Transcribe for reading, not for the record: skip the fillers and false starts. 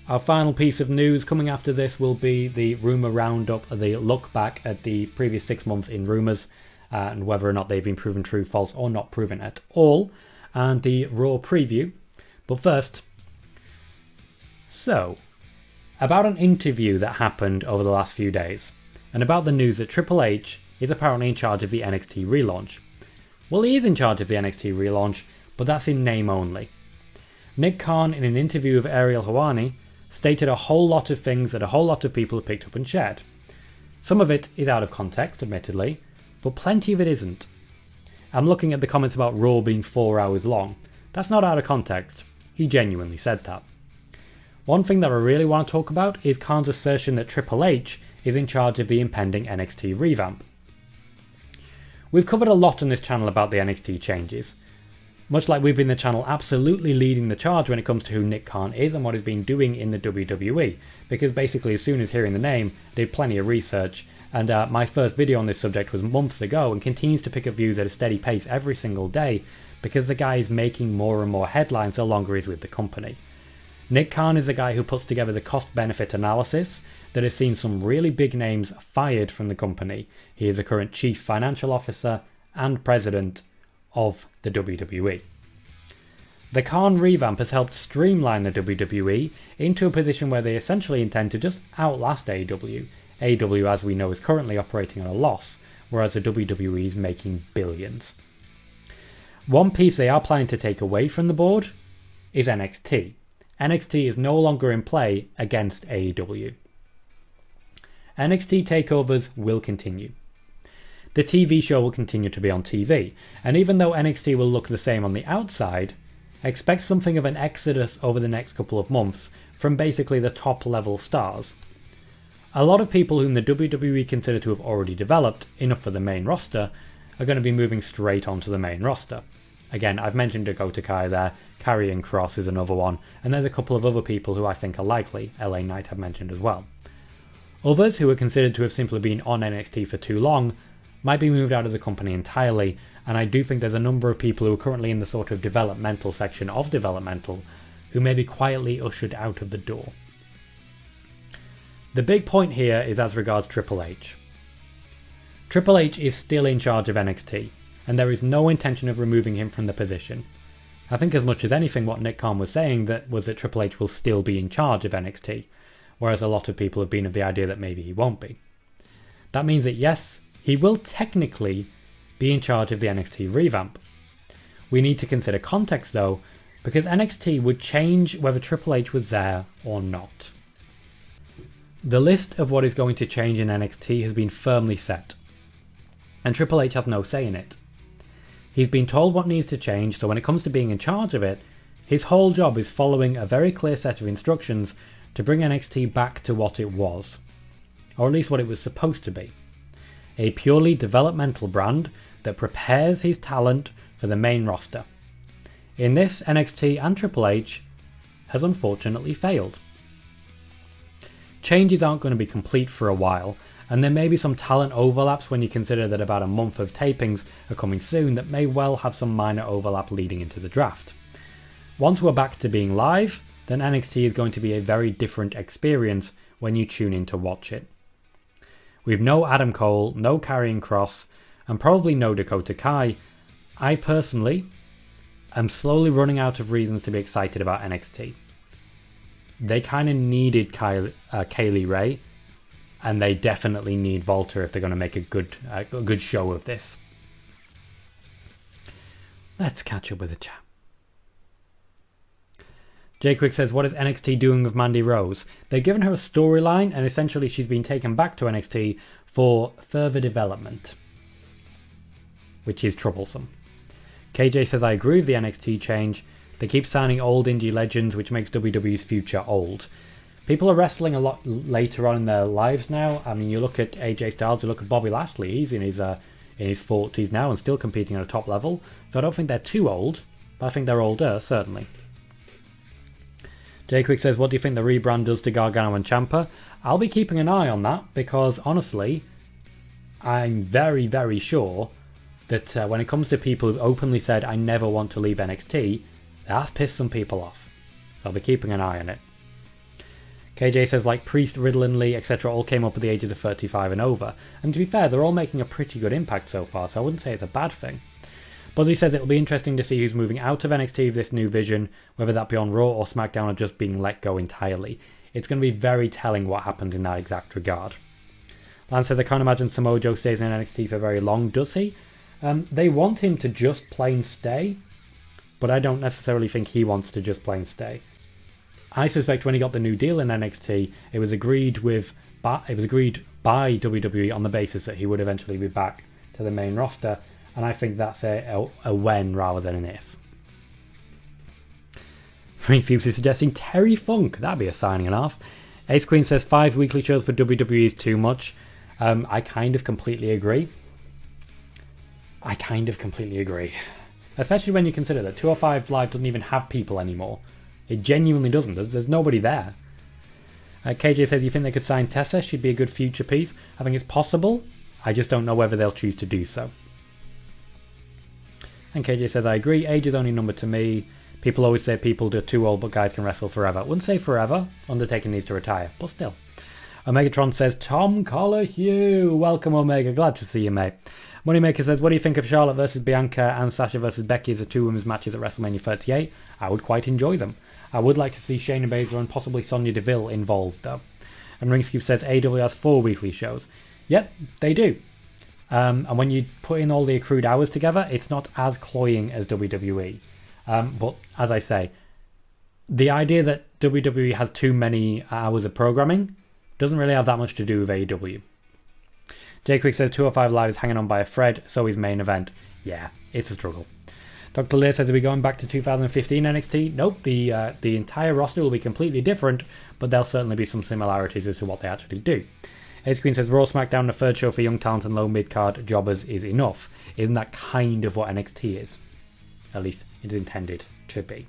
Our final piece of news coming after this will be the rumour roundup, the look back at the previous 6 months in rumours, and whether or not they've been proven true, false, or not proven at all, and the Raw preview. But first, so, about an interview that happened over the last few days, and about the news that Triple H is apparently in charge of the NXT relaunch. Well, he is in charge of the NXT relaunch, but that's in name only. Nick Khan, in an interview with Ariel Helwani, stated a whole lot of things that a whole lot of people have picked up and shared. Some of it is out of context, admittedly, but plenty of it isn't. I'm looking at the comments about Raw being 4 hours long. That's not out of context. He genuinely said that. One thing that I really want to talk about is Khan's assertion that Triple H is in charge of the impending NXT revamp. We've covered a lot on this channel about the NXT changes. Much like we've been the channel absolutely leading the charge when it comes to who Nick Khan is and what he's been doing in the WWE, because basically as soon as hearing the name, I did plenty of research, and my first video on this subject was months ago and continues to pick up views at a steady pace every single day, because the guy is making more and more headlines the longer he's with the company. Nick Khan is the guy who puts together the cost-benefit analysis that has seen some really big names fired from the company. He is the current chief financial officer and president of the WWE. The Khan revamp has helped streamline the WWE into a position where they essentially intend to just outlast AEW. AEW, as we know, is currently operating on a loss, whereas the WWE is making billions. One piece they are planning to take away from the board is NXT. NXT is no longer in play against AEW. NXT takeovers will continue. The TV show will continue to be on TV, and even though NXT will look the same on the outside, expect something of an exodus over the next couple of months from basically the top level stars. A lot of people whom the WWE consider to have already developed enough for the main roster are going to be moving straight onto the main roster. Again, I've mentioned Dakota Kai there, Karrion Kross is another one, and there's a couple of other people who I think are likely. LA Knight I've mentioned as well. Others who are considered to have simply been on NXT for too long might be moved out of the company entirely, and I do think there's a number of people who are currently in the sort of developmental section of developmental who may be quietly ushered out of the door. The big point here is as regards Triple H. Triple H is still in charge of NXT, and there is no intention of removing him from the position. I think as much as anything what Nick Khan was saying was that Triple H will still be in charge of NXT, whereas a lot of people have been of the idea that maybe he won't be. That means that yes, he will technically be in charge of the NXT revamp. We need to consider context though, because NXT would change whether Triple H was there or not. The list of what is going to change in NXT has been firmly set, and Triple H has no say in it. He's been told what needs to change, so when it comes to being in charge of it, his whole job is following a very clear set of instructions to bring NXT back to what it was, or at least what it was supposed to be. A purely developmental brand that prepares his talent for the main roster. In this, NXT and Triple H has unfortunately failed. Changes aren't going to be complete for a while, and there may be some talent overlaps when you consider that about a month of tapings are coming soon that may well have some minor overlap leading into the draft. Once we're back to being live, then NXT is going to be a very different experience when you tune in to watch it. With no Adam Cole, no Karrion Kross, and probably no Dakota Kai, I personally am slowly running out of reasons to be excited about NXT. They kind of needed Kaylee Ray, and they definitely need Volta if they're going to make a good show of this. Let's catch up with the chat. Jay Quick says, what is NXT doing with Mandy Rose? They've given her a storyline, and essentially she's been taken back to NXT for further development, which is troublesome. KJ says, I agree with the NXT change. They keep signing old indie legends, which makes WWE's future old. People are wrestling a lot later on in their lives now. I mean, you look at AJ Styles, you look at Bobby Lashley, he's in his 40s now and still competing at a top level. So I don't think they're too old, but I think they're older, certainly. Jay Quick says, what do you think the rebrand does to Gargano and Ciampa? I'll be keeping an eye on that, because honestly, I'm very, very sure that when it comes to people who've openly said, I never want to leave NXT, that's pissed some people off. So I'll be keeping an eye on it. KJ says like Priest, Riddle and Lee, etc. all came up at the ages of 35 and over. And to be fair, they're all making a pretty good impact so far, so I wouldn't say it's a bad thing. Buzzy says it'll be interesting to see who's moving out of NXT with this new vision, whether that be on Raw or SmackDown or just being let go entirely. It's going to be very telling what happened in that exact regard. Lance says, I can't imagine Samoa Joe stays in NXT for very long, does he? They want him to just plain stay, but I don't necessarily think he wants to just plain stay. I suspect when he got the new deal in NXT, it was agreed by WWE on the basis that he would eventually be back to the main roster, and I think that's a when rather than an if. Frank Soups is suggesting Terry Funk. That'd be a signing and off. Ace Queen says 5 weekly shows for WWE is too much. I kind of completely agree. Especially when you consider that 205 Live doesn't even have people anymore. It genuinely doesn't. There's nobody there. KJ says, you think they could sign Tessa? She'd be a good future piece. I think it's possible. I just don't know whether they'll choose to do so. And KJ says, I agree. Age is only a number to me. People always say people are too old, but guys can wrestle forever. I wouldn't say forever. Undertaker needs to retire, but still. Omegatron says, Tom Collahue. Welcome, Omega. Glad to see you, mate. Moneymaker says, what do you think of Charlotte versus Bianca and Sasha versus Becky as the two women's matches at WrestleMania 38? I would quite enjoy them. I would like to see Shayna Baszler and possibly Sonya Deville involved, though. And Ringscoop says, AEW has 4 weekly shows. Yep, they do. And when you put in all the accrued hours together, it's not as cloying as WWE. But as I say, the idea that WWE has too many hours of programming doesn't really have that much to do with AEW. Jay Quick says 205 Live is hanging on by a thread, so is main event. Yeah, it's a struggle. Dr. Lear says, are we going back to 2015 NXT? Nope, the entire roster will be completely different, but there'll certainly be some similarities as to what they actually do. Ace Queen says, Raw SmackDown, the third show for young talent and low mid-card jobbers is enough. Isn't that kind of what NXT is? At least it is intended to be.